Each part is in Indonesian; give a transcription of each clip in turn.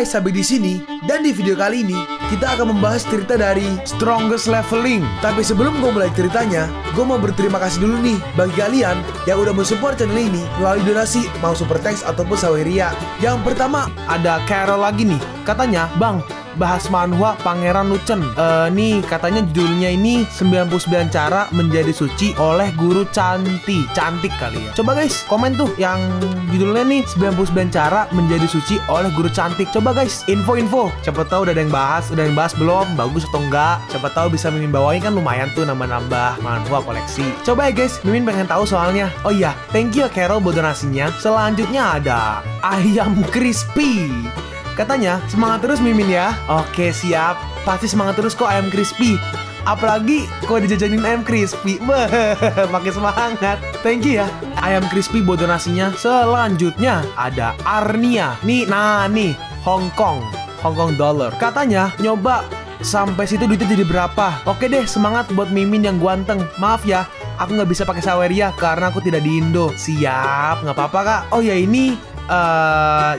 guys, sampai di sini. Dan di video kali ini kita akan membahas cerita dari Strongest Leveling. Tapi sebelum gue mulai ceritanya, gue mau berterima kasih dulu nih bagi kalian yang udah mensupport channel ini melalui donasi, mau super thanks ataupun saweria. Yang pertama ada Carol lagi nih. Katanya, "Bang, bahas manhwa Pangeran Lucen." Nih katanya judulnya ini 99 cara menjadi suci oleh guru cantik. Cantik kali ya. Coba guys komen tuh yang judulnya nih 99 cara menjadi suci oleh guru cantik. Coba guys info-info. Siapa tahu udah ada yang bahas, belum, bagus atau enggak. Siapa tahu bisa Mimin bawain, kan lumayan tuh nambah-nambah manhwa koleksi. Coba ya guys, Mimin pengen tahu soalnya. Oh iya, thank you ya Carol buat donasinya. Selanjutnya ada Ayam Crispy. Katanya, semangat terus Mimin ya. Oke siap, pasti semangat terus kok Ayam Crispy. Apalagi kok dijajanin Ayam Crispy. Makin semangat. Thank you ya Ayam Crispy buat donasinya. Selanjutnya ada Arnia. Nih Hong Kong dollar. Katanya nyoba sampai situ duitnya jadi berapa. Oke deh, semangat buat Mimin yang ganteng. Maaf ya, aku nggak bisa pakai saweria karena aku tidak di Indo. Siap, nggak apa-apa kak. Oh ya ini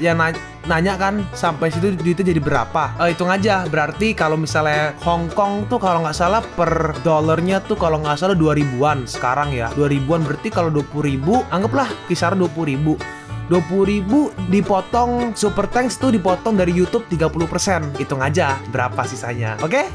yang nanya kan sampai situ duitnya jadi berapa. Hitung aja, berarti kalau misalnya Hong Kong tuh kalau nggak salah per dolarnya tuh kalau nggak salah 2000-an sekarang ya. 2000-an berarti kalau 20.000 anggaplah kisaran 20.000. 20.000 dipotong super thanks tuh dipotong dari YouTube 30%. Hitung aja berapa sisanya. Oke?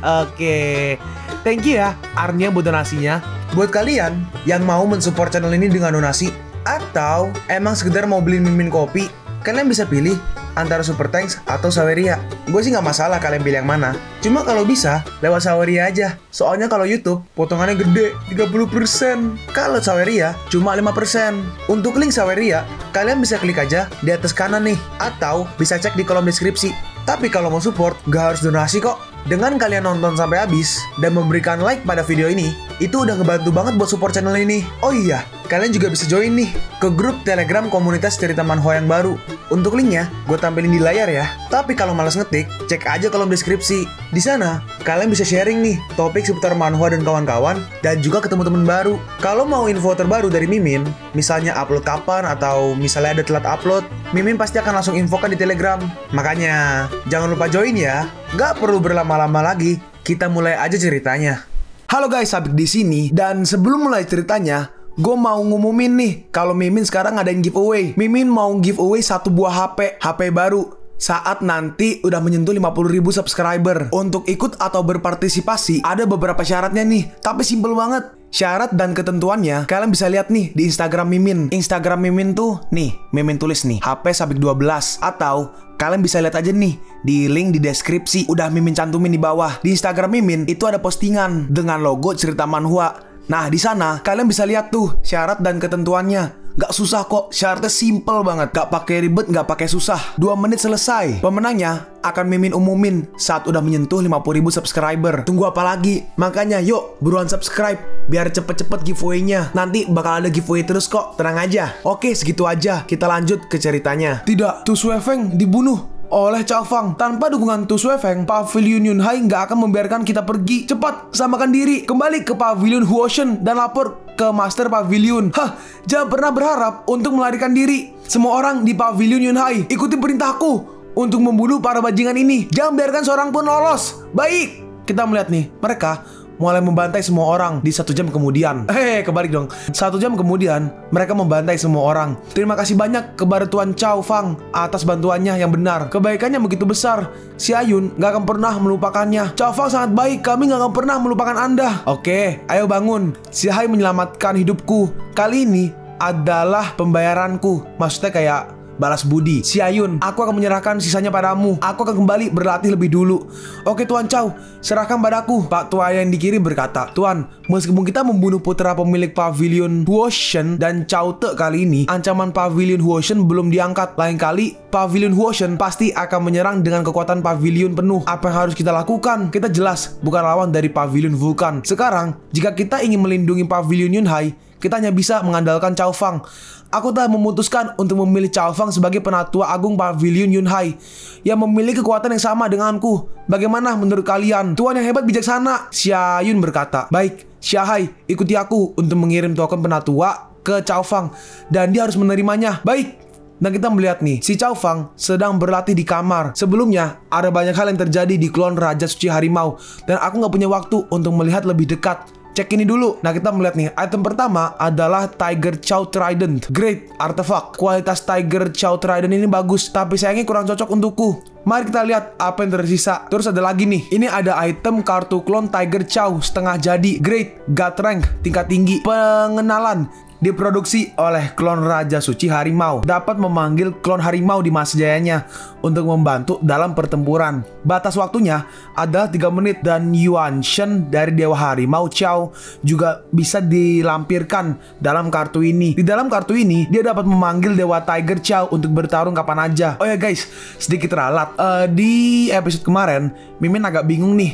Thank you ya Arnia buat donasinya. Buat kalian yang mau mensupport channel ini dengan donasi atau emang sekedar mau beliin Mimin kopi, kalian bisa pilih antara super thanks atau saweria. Gue sih nggak masalah kalian pilih yang mana. Cuma kalau bisa lewat saweria aja. Soalnya kalau YouTube potongannya gede 30%. Kalau saweria cuma 5%. Untuk link saweria kalian bisa klik aja di atas kanan nih, atau bisa cek di kolom deskripsi. Tapi kalau mau support nggak harus donasi kok. Dengan kalian nonton sampai habis dan memberikan like pada video ini, itu udah ngebantu banget buat support channel ini. Oh iya, kalian juga bisa join nih ke grup Telegram komunitas cerita manhwa yang baru. Untuk linknya gue tampilin di layar ya. Tapi kalau malas ngetik, cek aja kolom deskripsi. Di sana kalian bisa sharing nih topik seputar manhwa dan kawan-kawan, dan juga ketemu teman baru. Kalau mau info terbaru dari Mimin, misalnya upload kapan atau misalnya ada telat upload, Mimin pasti akan langsung infokan di Telegram. Makanya jangan lupa join ya. Gak perlu berlama-lama lagi, kita mulai aja ceritanya. Halo guys, Sabik di sini, dan sebelum mulai ceritanya, gue mau ngumumin nih kalau Mimin sekarang ngadain giveaway. Mimin mau giveaway satu buah HP baru saat nanti udah menyentuh 50.000 subscriber. Untuk ikut atau berpartisipasi ada beberapa syaratnya nih, tapi simple banget. Syarat dan ketentuannya kalian bisa lihat nih di Instagram Mimin. Instagram Mimin tuh nih, Mimin tulis nih HP Sabik 12, atau kalian bisa lihat aja nih di link di deskripsi, udah Mimin cantumin di bawah. Di Instagram Mimin itu ada postingan dengan logo cerita manhwa. Nah di sana kalian bisa lihat tuh syarat dan ketentuannya. Gak susah kok, syaratnya simple banget. Gak pakai ribet, gak pakai susah. 2 menit selesai. Pemenangnya akan Mimin umumin saat udah menyentuh 50.000 subscriber. Tunggu apa lagi? Makanya yuk buruan subscribe biar cepet-cepet giveaway-nya. Nanti bakal ada giveaway terus kok, tenang aja. Oke, segitu aja, kita lanjut ke ceritanya. Tidak, Tu Suefeng dibunuh oleh Cao Fang. Tanpa dukungan Tu Suefeng, Pavilion Yunhai nggak akan membiarkan kita pergi. Cepat, samakan diri, kembali ke Pavilion Huoshen dan lapor ke Master Pavilion. Jangan pernah berharap untuk melarikan diri. Semua orang di Pavilion Yunhai, ikuti perintahku untuk membunuh para bajingan ini. Jangan biarkan seorang pun lolos. Baik, kita melihat nih, mereka mulai membantai semua orang di 1 jam kemudian. Kebalik dong. 1 jam kemudian, mereka membantai semua orang. Terima kasih banyak kepada Tuan Cao Fang atas bantuannya yang benar. Kebaikannya begitu besar. Si Ayun gak akan pernah melupakannya. Cao Fang sangat baik, kami gak akan pernah melupakan Anda. Oke, ayo bangun. Si Hai menyelamatkan hidupku. Kali ini adalah pembayaranku. Maksudnya kayak balas budi. Si Ayun, aku akan menyerahkan sisanya padamu. Aku akan kembali berlatih lebih dulu. Oke Tuan Cao, serahkan padaku. Pak tua yang di kiri berkata, Tuan, meskipun kita membunuh putra pemilik Pavilion Huoshen dan Cao Te kali ini, ancaman Pavilion Huoshen belum diangkat. Lain kali, Pavilion Huoshen pasti akan menyerang dengan kekuatan Pavilion penuh. Apa yang harus kita lakukan? Kita jelas bukan lawan dari Pavilion Vulkan. Sekarang, jika kita ingin melindungi Pavilion Yunhai, kita hanya bisa mengandalkan Cao Fang. Aku telah memutuskan untuk memilih Cao Fang sebagai penatua agung Pavilion Yunhai yang memiliki kekuatan yang sama denganku. Bagaimana menurut kalian? Tuan yang hebat bijaksana, Xia Yun berkata. Baik, Xia Hai, ikuti aku untuk mengirim token penatua ke Cao Fang, dan dia harus menerimanya. Baik, Dan kita melihat nih, si Cao Fang sedang berlatih di kamar. Sebelumnya, ada banyak hal yang terjadi di klon Raja Suci Harimau. Dan aku nggak punya waktu untuk melihat lebih dekat. Cek ini dulu. Nah, kita melihat nih, item pertama adalah Tiger Chow Trident. Great artifact. Kualitas Tiger Chow Trident ini bagus, tapi sayangnya kurang cocok untukku. Mari kita lihat apa yang tersisa. Terus ada lagi nih. Ini ada item kartu klon Tiger Chow setengah jadi. Great God Rank tingkat tinggi. Pengenalan. Diproduksi oleh klon Raja Suci Harimau. Dapat memanggil klon harimau di masa jayanya untuk membantu dalam pertempuran. Batas waktunya adalah 3 menit dan Yuan Shen dari Dewa Harimau Chow juga bisa dilampirkan dalam kartu ini. Di dalam kartu ini dia dapat memanggil Dewa Tiger Chow untuk bertarung kapan aja. Oh ya guys, sedikit ralat. Di episode kemarin Mimin agak bingung nih.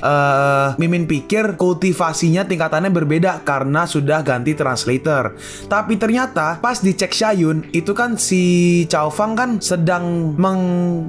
Mimin pikir kultivasinya tingkatannya berbeda karena sudah ganti translator. Tapi ternyata pas dicek Xiayun, itu kan si Cao Fang kan sedang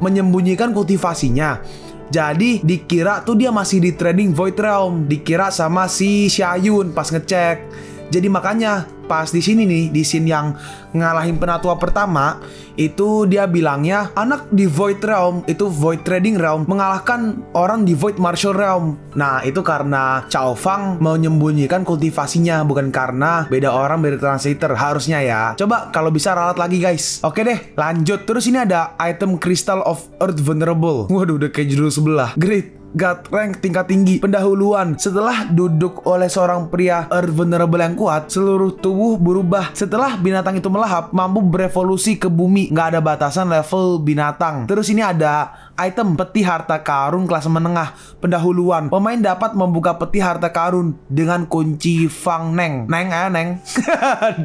menyembunyikan kultivasinya. Jadi dikira tuh dia masih di trading Void Realm, dikira sama si Xiayun pas ngecek. Jadi makanya pas di sini nih, di scene yang ngalahin penatua pertama, itu dia bilangnya anak di Void Realm, itu Void Trading Realm, mengalahkan orang di Void Martial Realm. Nah, itu karena Cao Fang menyembunyikan kultivasinya, bukan karena beda orang beda translator harusnya ya. Coba kalau bisa ralat lagi guys. Oke deh, lanjut. Terus ini ada item Crystal of Earth Vulnerable. Waduh, udah kayak judul sebelah. Great God Rank tingkat tinggi. Pendahuluan. Setelah duduk oleh seorang pria Earth Vulnerable yang kuat, seluruh tubuh berubah. Setelah binatang itu melahap, mampu berevolusi ke bumi. Nggak ada batasan level binatang. Terus ini ada item peti harta karun kelas menengah. Pendahuluan. Pemain dapat membuka peti harta karun dengan kunci Fang Neng. Neng.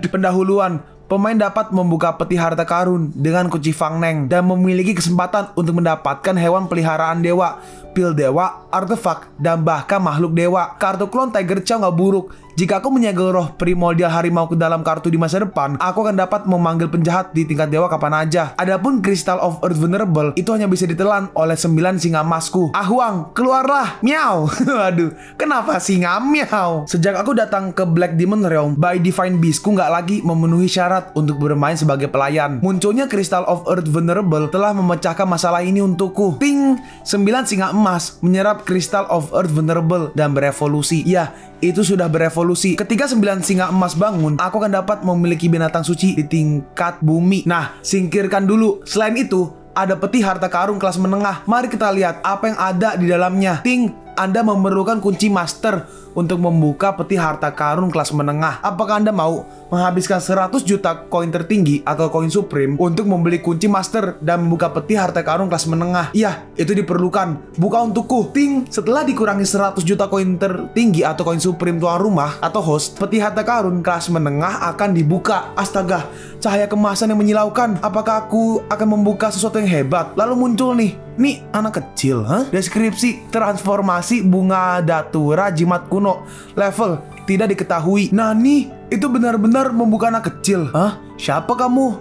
Pendahuluan. Pemain dapat membuka peti harta karun dengan kunci Fang Neng dan memiliki kesempatan untuk mendapatkan hewan peliharaan dewa, pil dewa, artefak, dan bahkan makhluk dewa. Kartu klon Tiger Chow nggak buruk. Jika aku menyegel roh primordial harimau ke dalam kartu di masa depan, aku akan dapat memanggil penjahat di tingkat dewa kapan aja. Adapun Crystal of Earth Vulnerable, itu hanya bisa ditelan oleh 9 singa emasku. Ahuang, keluarlah! Miau! Waduh, kenapa singa miau? Sejak aku datang ke Black Demon Realm, by Divine Beastku nggak lagi memenuhi syarat untuk bermain sebagai pelayan. Munculnya Crystal of Earth Vulnerable telah memecahkan masalah ini untukku. Ting! 9 singa emas menyerap Crystal of Earth Vulnerable dan berevolusi. Ya, itu sudah berevolusi. Ketika 9 singa emas bangun, aku akan dapat memiliki binatang suci di tingkat bumi. Nah, singkirkan dulu. Selain itu, ada peti harta karun kelas menengah. Mari kita lihat apa yang ada di dalamnya. Ting, Anda memerlukan kunci master untuk membuka peti harta karun kelas menengah. Apakah Anda mau menghabiskan 100 juta koin tertinggi atau koin supreme untuk membeli kunci master dan membuka peti harta karun kelas menengah? Iya, itu diperlukan. Buka untukku. Ting, setelah dikurangi 100 juta koin tertinggi atau koin supreme tuan rumah atau host, peti harta karun kelas menengah akan dibuka. Astaga, cahaya kemasan yang menyilaukan. Apakah aku akan membuka sesuatu yang hebat? Lalu muncul nih anak kecil, Deskripsi transformasi bunga datura jimat kuno. Level tidak diketahui. Nani, itu benar-benar membuka anak kecil. Siapa kamu?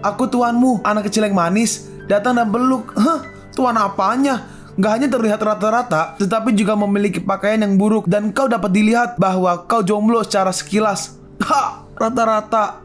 Aku tuanmu, anak kecil yang manis. Datang dan peluk. Tuan apanya? Gak hanya terlihat rata-rata, tetapi juga memiliki pakaian yang buruk. Dan kau dapat dilihat bahwa kau jomblo secara sekilas. Rata-rata,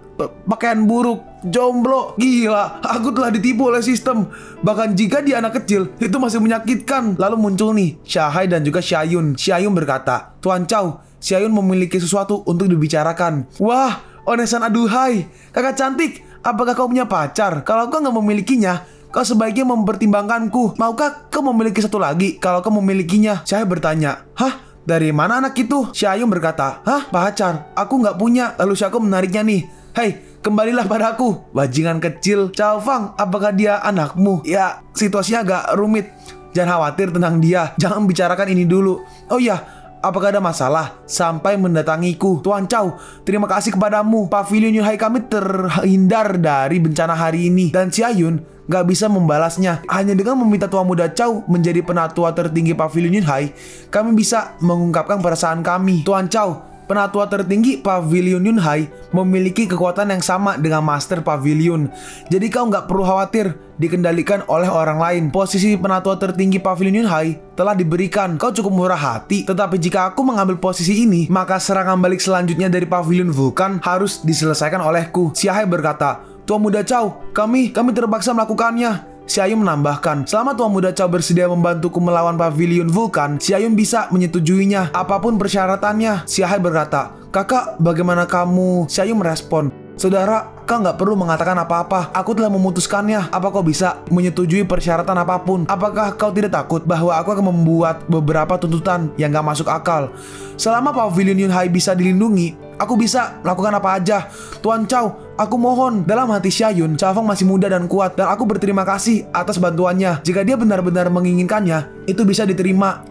pakaian buruk, jomblo. Gila, aku telah ditipu oleh sistem. Bahkan jika dia anak kecil, itu masih menyakitkan. Lalu muncul nih Xiahai dan juga Xiayun. Xiayun berkata, Tuan Chow, Xiayun memiliki sesuatu untuk dibicarakan. Wah, onesan aduhai. Kakak cantik, apakah kau punya pacar? Kalau kau nggak memilikinya, kau sebaiknya mempertimbangkanku. Maukah kau memiliki satu lagi kalau kau memilikinya? Xiahai bertanya, dari mana anak itu? Xiayun berkata, pacar, aku nggak punya. Lalu Xiayun menariknya nih. Hei, kembalilah padaku, bajingan kecil. Cao Fang, apakah dia anakmu? Ya, situasinya agak rumit. Jangan khawatir tentang dia. Jangan bicarakan ini dulu. Oh iya, apakah ada masalah? Sampai mendatangiku. Tuan Chow, terima kasih kepadamu. Pavilion Yunhai kami terhindar dari bencana hari ini. Dan Xiayun gak bisa membalasnya. Hanya dengan meminta Tuan Muda Chow menjadi penatua tertinggi Pavilion Yunhai, kami bisa mengungkapkan perasaan kami. Tuan Chow, penatua tertinggi Pavilion Yunhai memiliki kekuatan yang sama dengan Master Pavilion. Jadi kau nggak perlu khawatir dikendalikan oleh orang lain. Posisi penatua tertinggi Pavilion Yunhai telah diberikan. Kau cukup murah hati. Tetapi jika aku mengambil posisi ini, maka serangan balik selanjutnya dari Pavilion Vulkan harus diselesaikan olehku. Xiahai berkata, Tuan Muda Chow, kami terpaksa melakukannya. Si Ayun menambahkan, selama Tuan Muda Chow bersedia membantuku melawan Pavilion Vulkan, si Ayun bisa menyetujuinya apapun persyaratannya. Si Hai berkata, kakak, bagaimana kamu? Si Ayun merespon, saudara, kau nggak perlu mengatakan apa-apa. Aku telah memutuskannya. Apa kau bisa menyetujui persyaratan apapun? Apakah kau tidak takut bahwa aku akan membuat beberapa tuntutan yang nggak masuk akal? Selama Pavilion Yunhai bisa dilindungi, aku bisa melakukan apa aja. Tuan Chow, aku mohon. Dalam hati Xiayun, Chow Fang masih muda dan kuat, dan aku berterima kasih atas bantuannya. Jika dia benar-benar menginginkannya, itu bisa diterima.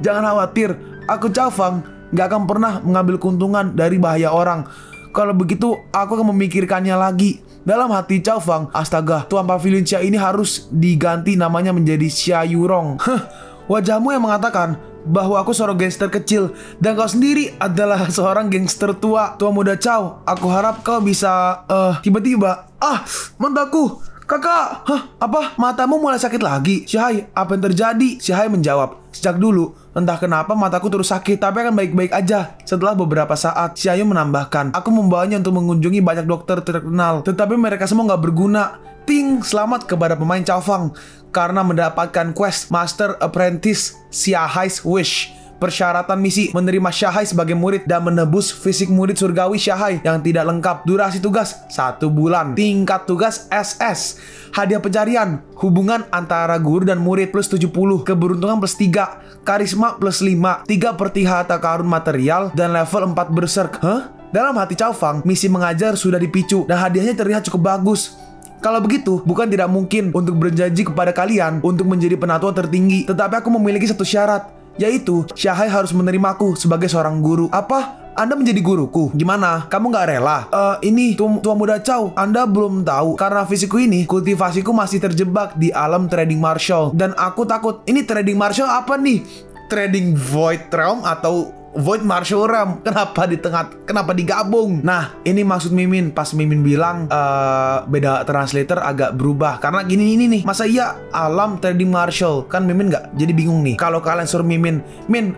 Jangan khawatir, aku Chow Fang nggak akan pernah mengambil keuntungan dari bahaya orang. Kalau begitu, aku akan memikirkannya lagi. Dalam hati Chow Fang, astaga, Tuan Pavilion Xia ini harus diganti namanya menjadi Xia Yurong. Wajahmu yang mengatakan bahwa aku seorang gangster kecil, dan kau sendiri adalah seorang gangster tua. Tuan Muda Chow, aku harap kau bisa tiba-tiba. Mataku, kakak. Apa? Matamu mulai sakit lagi? Si Hai, apa yang terjadi? Si Hai menjawab, sejak dulu, entah kenapa mataku terus sakit, tapi akan baik-baik aja. Setelah beberapa saat, si Ayun menambahkan, aku membawanya untuk mengunjungi banyak dokter terkenal, tetapi mereka semua nggak berguna. Ting, selamat kepada pemain Chow Fang karena mendapatkan quest Master Apprentice Xia Hai's Wish. Persyaratan misi, menerima Xia Hai sebagai murid dan menebus fisik murid surgawi Xia Hai yang tidak lengkap. Durasi tugas 1 bulan. Tingkat tugas SS. Hadiah pencarian, hubungan antara guru dan murid plus 70, keberuntungan plus 3, karisma plus 5, 3/3 harta karun material, dan level 4 berserk. Dalam hati Chow Fang, misi mengajar sudah dipicu dan hadiahnya terlihat cukup bagus. Kalau begitu, bukan tidak mungkin untuk berjanji kepada kalian untuk menjadi penatua tertinggi. Tetapi aku memiliki satu syarat, yaitu Xia Hai harus menerimaku sebagai seorang guru. Apa? Anda menjadi guruku? Gimana? Kamu nggak rela? Ini Tuan Muda Chow, Anda belum tahu. Karena fisikku ini, kultivasiku masih terjebak di alam trading martial. Dan aku takut, ini trading martial apa nih? Trading Void Realm atau Void Martial Realm? Kenapa digabung? Nah, ini maksud Mimin pas Mimin bilang beda translator agak berubah. Karena gini ini nih, masa iya alam trading martial? Kan Mimin nggak jadi bingung nih. Kalau kalian suruh Mimin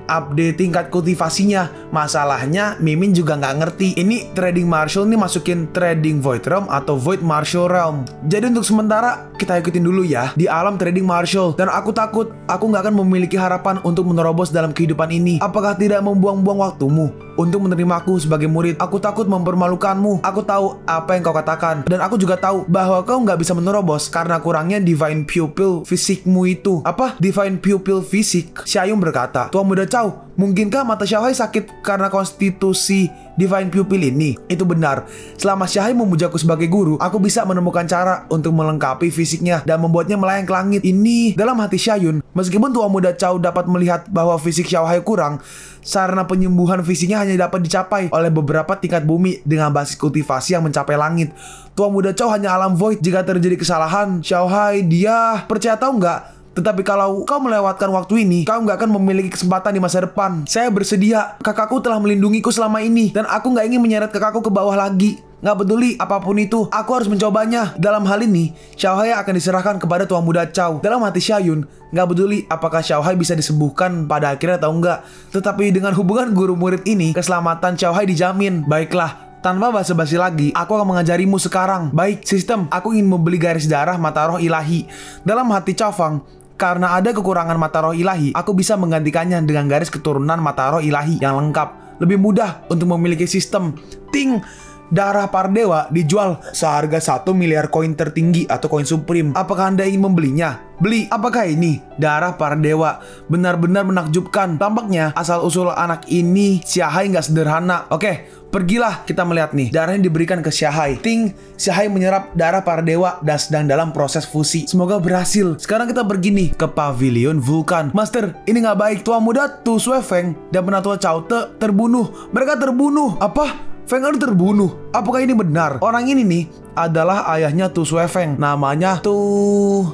update tingkat kultivasinya, masalahnya Mimin juga nggak ngerti. Ini trading martial nih masukin trading Void Realm atau Void Martial Realm. Jadi untuk sementara kita ikutin dulu ya di alam trading martial. Dan aku takut aku nggak akan memiliki harapan untuk menerobos dalam kehidupan ini. Apakah tidak membuang-buang waktumu untuk menerimaku sebagai murid? Aku takut mempermalukanmu. Aku tahu apa yang kau katakan, dan aku juga tahu bahwa kau nggak bisa menerobos karena kurangnya Divine Pupil fisikmu itu. Apa? Divine Pupil fisik? Si Ayun berkata, Tuan Muda Chow, mungkinkah mata Xia Hai sakit karena konstitusi Divine Pupil ini? Itu benar. Selama Xia Hai memujaku sebagai guru, aku bisa menemukan cara untuk melengkapi fisiknya dan membuatnya melayang ke langit. Ini dalam hati Xiayun. Meskipun Tuan Muda Chow dapat melihat bahwa fisik Xia Hai kurang, sarana penyembuhan fisiknya hanya dapat dicapai oleh beberapa tingkat bumi dengan basis kultivasi yang mencapai langit. Tuan Muda Chow hanya alam void. Jika terjadi kesalahan, Xia Hai dia percaya tahu nggak? Tetapi kalau kau melewatkan waktu ini, kau nggak akan memiliki kesempatan di masa depan. Saya bersedia. Kakakku telah melindungiku selama ini, dan aku nggak ingin menyeret kakakku ke bawah lagi. Nggak peduli apapun itu, aku harus mencobanya. Dalam hal ini, Xia Hai akan diserahkan kepada Tuan Muda Chow. Dalam hati Xiayun, nggak peduli apakah Xia Hai bisa disembuhkan pada akhirnya atau enggak. Tetapi dengan hubungan guru murid ini, keselamatan Xia Hai dijamin. Baiklah. Tanpa basa-basi lagi, aku akan mengajarimu sekarang. Baik, sistem. Aku ingin membeli garis darah mata roh ilahi. Dalam hati Chow Fang, karena ada kekurangan mata roh ilahi, aku bisa menggantikannya dengan garis keturunan mata roh ilahi yang lengkap. Lebih mudah untuk memiliki sistem. Ting! Darah para dewa dijual seharga 1 miliar koin tertinggi atau koin supreme. Apakah Anda ingin membelinya? Beli. Apakah ini? Darah para dewa. Benar-benar menakjubkan. Tampaknya asal-usul anak ini Xia Hai nggak sederhana. Oke, pergilah kita melihat nih. Darahnya diberikan ke Xia Hai. Ting, Xia Hai menyerap darah para dewa dan sedang dalam proses fusi. Semoga berhasil. Sekarang kita pergi nih ke Pavilion Vulkan. Master, ini nggak baik. Tuan Muda Tu Sue Feng dan penatua Chow Te terbunuh. Mereka terbunuh. Apa? Feng Er terbunuh. Apakah ini benar? Orang ini nih adalah ayahnya Tu Sue Feng. Namanya Tu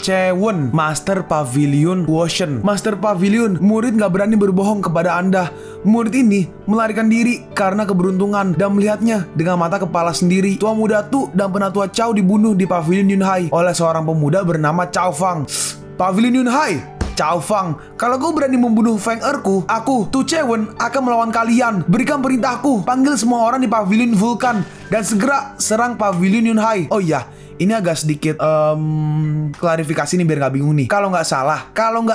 Chewen, Master Pavilion Wushen. Master Pavilion, murid nggak berani berbohong kepada Anda. Murid ini melarikan diri karena keberuntungan dan melihatnya dengan mata kepala sendiri. Tuan Muda Tu dan penatua Chow dibunuh di Pavilion Yunhai oleh seorang pemuda bernama Chow Fang. Pavilion Yunhai, Cao Fang, kalau kau berani membunuh Feng Erku, aku, Tu Chewen, akan melawan kalian. Berikan perintahku, panggil semua orang di Pavilion Vulkan dan segera serang Pavilion Yunhai. Oh iya, ini agak sedikit klarifikasi nih biar nggak bingung nih. Kalau nggak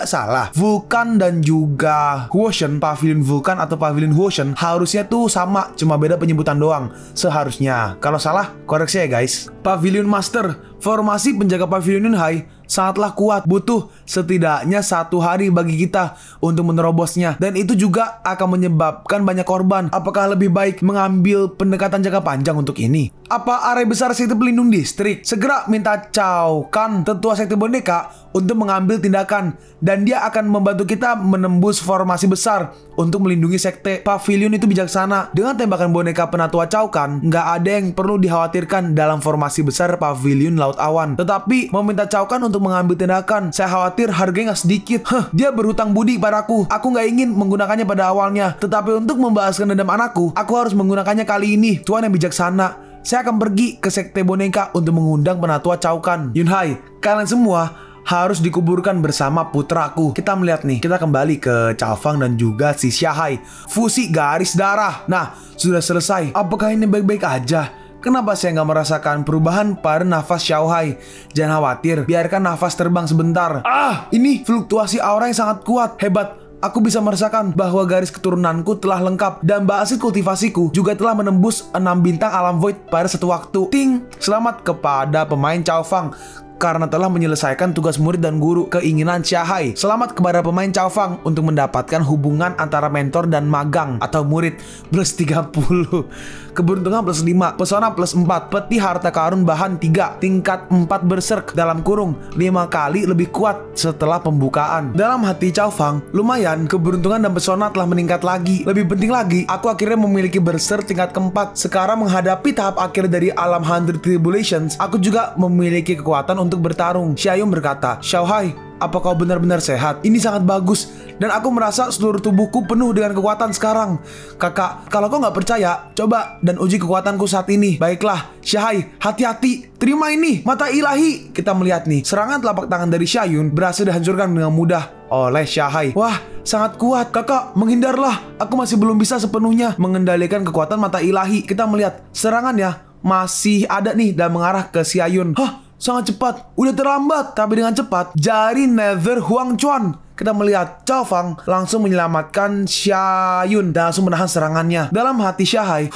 salah, Vulkan dan juga Huoshen, Pavilion Vulkan atau Pavilion Huoshen harusnya tuh sama, cuma beda penyebutan doang. Seharusnya. Kalau salah, koreksi ya guys. Pavilion Master, formasi penjaga Pavilion Yunhai sangatlah kuat, butuh setidaknya 1 hari bagi kita untuk menerobosnya, dan itu juga akan menyebabkan banyak korban. Apakah lebih baik mengambil pendekatan jangka panjang untuk ini? Apa area besar sekte pelindung distrik? Segera minta Cao Kan, tetua sekte boneka, untuk mengambil tindakan, dan dia akan membantu kita menembus formasi besar untuk melindungi sekte. Pavilion itu bijaksana. Dengan tembakan boneka penatua Cao Kan, nggak ada yang perlu dikhawatirkan dalam formasi besar Pavilion Laut Awan. Tetapi meminta Cao Kan untuk mengambil tindakan, saya khawatir harganya nggak sedikit. Dia berhutang budi padaku. Aku nggak ingin menggunakannya pada awalnya, tetapi untuk membalaskan dendam anakku, aku harus menggunakannya kali ini. Tuan yang bijaksana, saya akan pergi ke sekte boneka untuk mengundang penatua Cao Kan. Yunhai, kalian semua harus dikuburkan bersama putraku. Kita melihat nih, kita kembali ke Cao Fang dan juga si Xiahai. Fusi garis darah. Nah, sudah selesai. Apakah ini baik-baik aja? Kenapa saya nggak merasakan perubahan pada nafas Xiaohai? Jangan khawatir, biarkan nafas terbang sebentar. Ini fluktuasi aura yang sangat kuat, hebat. Aku bisa merasakan bahwa garis keturunanku telah lengkap dan basis kultivasiku juga telah menembus 6 bintang alam void pada satu waktu. Ting! Selamat kepada pemain Cao Fang karena telah menyelesaikan tugas murid dan guru. Keinginan Xiahai. Selamat kepada pemain Cao Fang untuk mendapatkan hubungan antara mentor dan magang atau murid plus 30. Keberuntungan plus 5, pesona plus 4, peti harta karun bahan 3, tingkat 4 berserk dalam kurung 5 kali lebih kuat setelah pembukaan. Dalam hati Cao Fang, lumayan, keberuntungan dan pesona telah meningkat lagi. Lebih penting lagi, aku akhirnya memiliki berserk tingkat keempat. Sekarang menghadapi tahap akhir dari alam 100 Tribulations, aku juga memiliki kekuatan untuk bertarung. Xiaoyong berkata, Xiaohai, apa kau benar-benar sehat? Ini sangat bagus, dan aku merasa seluruh tubuhku penuh dengan kekuatan sekarang. Kakak, kalau kau nggak percaya, coba dan uji kekuatanku saat ini. Baiklah, Xiahai, hati-hati. Terima ini, mata ilahi. Kita melihat nih, serangan telapak tangan dari Xiaoyun berhasil dihancurkan dengan mudah oleh Xiahai. Wah, sangat kuat. Kakak, menghindarlah. Aku masih belum bisa sepenuhnya mengendalikan kekuatan mata ilahi. Kita melihat serangannya masih ada nih dan mengarah ke Xiaoyun. Sangat cepat, udah terlambat. Tapi dengan cepat, jari Nether Huang Chuan. Kita melihat Cao Fang langsung menyelamatkan Xiaoyun dan langsung menahan serangannya. Dalam hati Xiahai,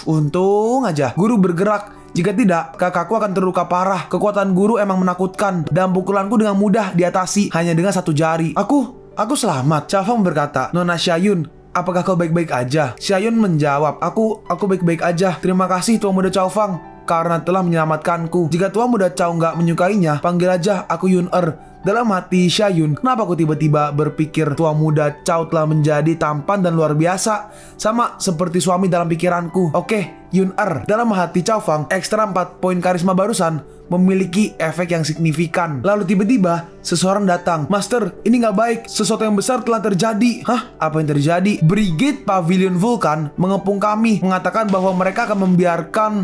untung aja guru bergerak. Jika tidak, kakakku akan terluka parah. Kekuatan guru emang menakutkan, dan pukulanku dengan mudah diatasi hanya dengan 1 jari. Aku selamat. Cao Fang berkata, Nona Xiaoyun, apakah kau baik-baik aja? Xiaoyun menjawab, aku baik-baik aja. Terima kasih Tuan Muda Cao Fang karena telah menyelamatkanku. Jika Tuan Muda Cao nggak menyukainya, panggil aja aku Yun-Er. Dalam hati Xiaoyun, kenapa aku tiba-tiba berpikir Tua Muda Cao telah menjadi tampan dan luar biasa, sama seperti suami dalam pikiranku. Oke, Yun-Er. Dalam hati Cao Fang, ekstra 4 poin karisma barusan memiliki efek yang signifikan. Lalu tiba-tiba seseorang datang. Master, ini nggak baik. Sesuatu yang besar telah terjadi. Apa yang terjadi? Brigade Pavilion Vulkan mengepung kami, mengatakan bahwa mereka akan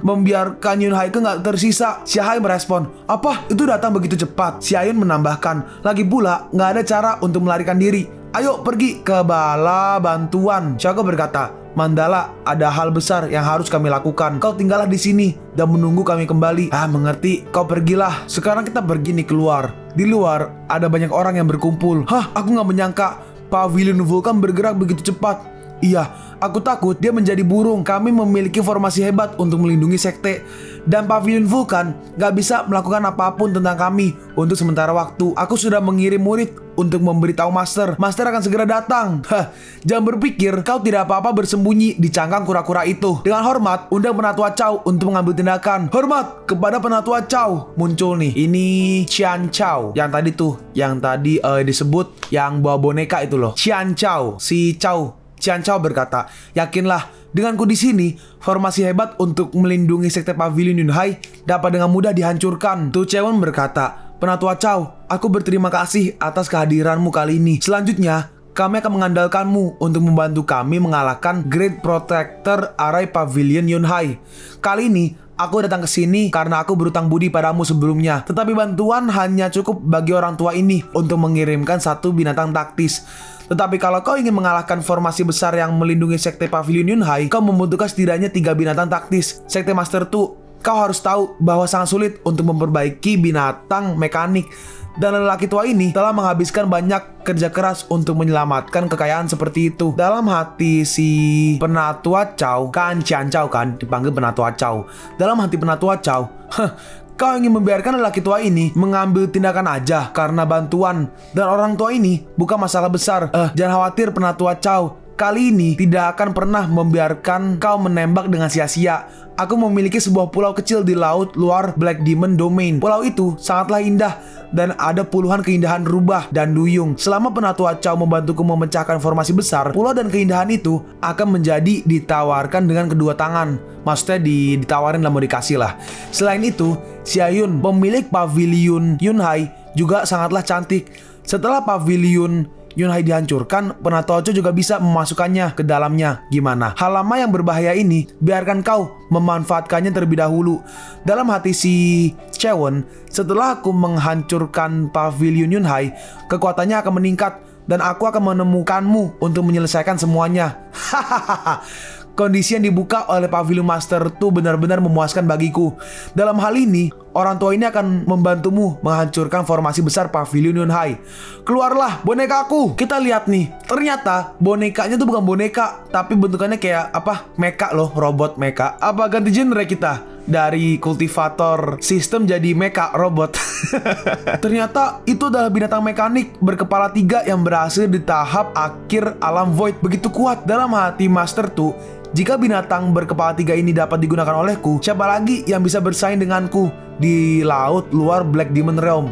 membiarkan Yunhai nggak tersisa. Xiahai merespon, apa? Itu datang begitu cepat. Xiaoyun menambahkan, lagi pula nggak ada cara untuk melarikan diri. Ayo pergi ke bala bantuan. Xiaogo berkata, Mandala, ada hal besar yang harus kami lakukan. Kau tinggallah di sini dan menunggu kami kembali. Mengerti. Kau pergilah. Sekarang kita pergi nih keluar. Di luar ada banyak orang yang berkumpul. Aku nggak menyangka Pavilion Vulkan bergerak begitu cepat. Iya, aku takut dia menjadi burung. Kami memiliki formasi hebat untuk melindungi sekte, dan Pavilion Vulkan gak bisa melakukan apapun tentang kami untuk sementara waktu. Aku sudah mengirim murid untuk memberitahu Master. Master akan segera datang. Jangan berpikir kau tidak apa-apa bersembunyi di cangkang kura-kura itu. Dengan hormat, undang Penatua Cao untuk mengambil tindakan. Hormat kepada Penatua Cao. Muncul nih, ini Qian Cao. Yang tadi disebut yang bawa boneka itu loh. Qian Cao, si Cao. Qian Cao berkata, yakinlah, denganku di sini, formasi hebat untuk melindungi sekte Pavilion Yunhai dapat dengan mudah dihancurkan. Tu Chewen berkata, Penatua Cao, aku berterima kasih atas kehadiranmu kali ini. Selanjutnya, kami akan mengandalkanmu untuk membantu kami mengalahkan Great Protector Arai Pavilion Yunhai. Kali ini, Aku datang ke sini karena aku berutang budi padamu sebelumnya. Tetapi bantuan hanya cukup bagi orang tua ini untuk mengirimkan satu binatang taktis. Tetapi kalau kau ingin mengalahkan formasi besar yang melindungi Sekte Pavilion Yunhai, kau membutuhkan setidaknya 3 binatang taktis. Sekte Master 2, kau harus tahu bahwa sangat sulit untuk memperbaiki binatang mekanik. Dan lelaki tua ini telah menghabiskan banyak kerja keras untuk menyelamatkan kekayaan seperti itu. Dalam hati si Penatua Chow, kan Cian Chow kan, dipanggil Penatua Chow. Dalam hati Penatua Chow, kau ingin membiarkan lelaki tua ini mengambil tindakan aja karena bantuan. Dan orang tua ini bukan masalah besar. Jangan khawatir Penatua Chow. Kali ini tidak akan pernah membiarkan kau menembak dengan sia-sia. Aku memiliki sebuah pulau kecil di laut luar Black Demon Domain. Pulau itu sangatlah indah dan ada puluhan keindahan rubah dan duyung. Selama Penatua Chow membantuku memecahkan formasi besar, pulau dan keindahan itu akan menjadi ditawarkan dengan kedua tangan. Maksudnya ditawarin lah, mau dikasih lah. Selain itu, Xiayun, pemilik Pavilion Yunhai, juga sangatlah cantik. Setelah Pavilion Yunhai dihancurkan, Penatua Chow juga bisa memasukkannya ke dalamnya. Gimana? Hal lama yang berbahaya ini, biarkan kau memanfaatkannya terlebih dahulu. Dalam hati si Chewon, setelah aku menghancurkan Pavilion Yunhai, kekuatannya akan meningkat dan aku akan menemukanmu untuk menyelesaikan semuanya. Hahaha. Kondisi yang dibuka oleh Pavilion Master 2 benar-benar memuaskan bagiku. Dalam hal ini, orang tua ini akan membantumu menghancurkan formasi besar Pavilion Yunhai. Keluarlah bonekaku. Kita lihat nih, ternyata bonekanya tuh bukan boneka, tapi bentukannya kayak apa? Mecha loh, robot mecha. Apa ganti genre kita? Dari kultivator sistem jadi mecha robot. Ternyata itu adalah binatang mekanik berkepala 3 yang berhasil di tahap akhir alam void. Begitu kuat. Dalam hati Master 2, jika binatang berkepala 3 ini dapat digunakan olehku, siapa lagi yang bisa bersaing denganku di laut luar Black Demon Realm?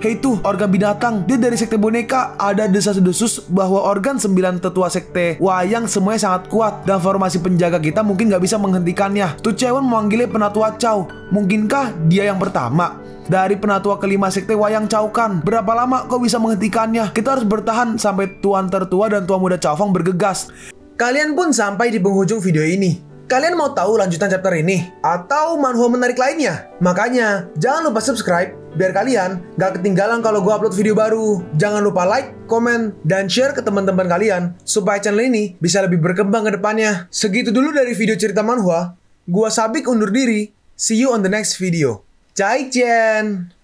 Hei tuh, organ binatang, dia dari sekte boneka. Ada desas-desus bahwa organ 9 tetua sekte wayang semuanya sangat kuat, dan formasi penjaga kita mungkin gak bisa menghentikannya. Tu Chewon memanggilnya Penatua Chow. Mungkinkah dia yang pertama? Dari penatua kelima sekte wayang Chow kan? Berapa lama kau bisa menghentikannya? Kita harus bertahan sampai tuan tertua dan tua muda Chow Fang bergegas. Kalian pun sampai di penghujung video ini. Kalian mau tahu lanjutan chapter ini? Atau manhwa menarik lainnya? Makanya, jangan lupa subscribe biar kalian gak ketinggalan kalau gue upload video baru. Jangan lupa like, komen, dan share ke teman-teman kalian supaya channel ini bisa lebih berkembang ke depannya. Segitu dulu dari video cerita manhwa. Gua Sabik undur diri. See you on the next video. Zaijian!